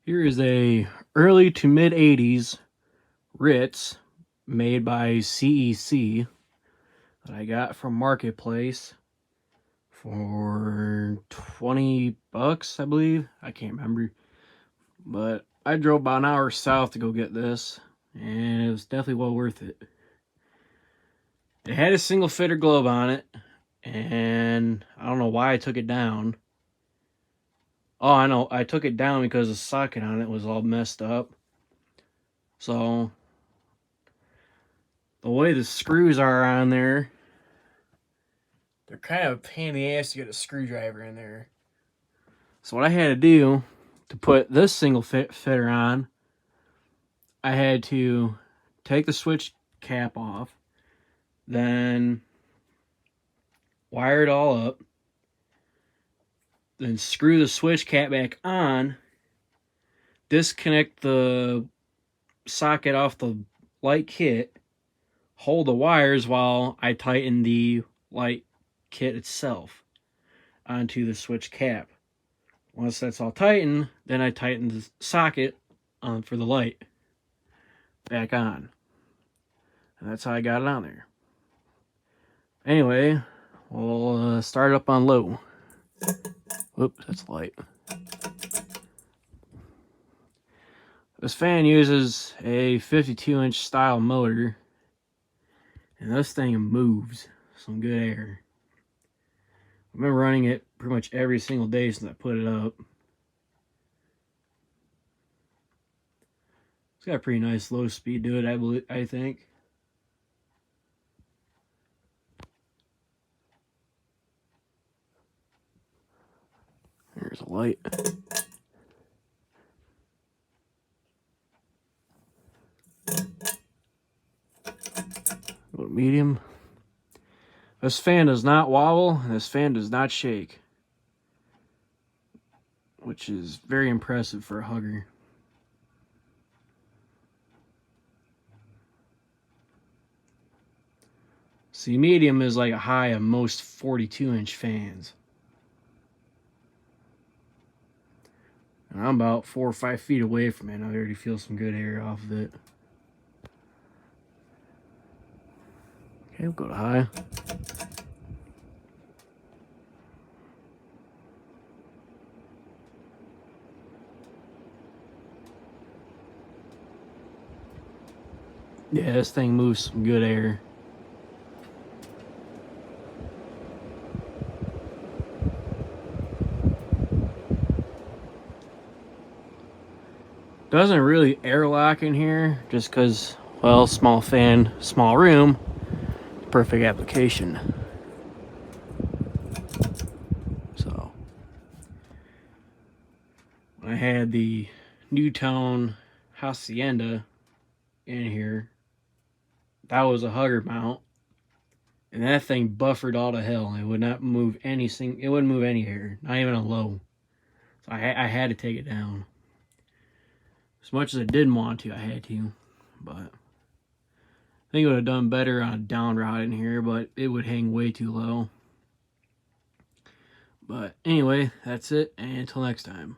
Here is a early to mid 80s RITZ made by CEC that I got from Marketplace for 20 bucks, I believe. I can't remember. But I drove about an hour south to go get this, and it was definitely well worth it. It had a single fitter glove on it, and I don't know why I took it down. Oh, I know. I took it down because the socket on it was all messed up. So, the way the screws are on there, they're kind of a pain in the ass to get a screwdriver in there. So what I had to do to put this single fitter on, I had to take the switch cap off, then wire it all up, then screw the switch cap back on, disconnect the socket off the light kit, hold the wires while I tighten the light kit itself onto the switch cap. Once that's all tightened, then I tighten the socket for the light back on. And that's how I got it on there. Anyway, we'll start it up on low. Whoops, that's light. This fan uses a 52-inch style motor, and this thing moves some good air. I've been running it pretty much every single day since I put it up. It's got a pretty nice low speed to it, I think. There's a light. Go to medium. This fan does not wobble, and this fan does not shake, which is very impressive for a hugger. See, medium is like a high of most 42-inch fans. And I'm about 4 or 5 feet away from it, and I already feel some good air off of it. Okay, we'll go to high. Yeah, this thing moves some good air. Doesn't really airlock in here just because, well, small fan, small room, perfect application. So, I had the Newtone Hacienda in here. That was a hugger mount, and that thing buffered all to hell. It would not move it wouldn't move any air, not even a low. So I had to take it down. As much as I didn't want to, I had to. But I think it would have done better on a down rod in here, but it would hang way too low. But anyway, that's it, and until next time.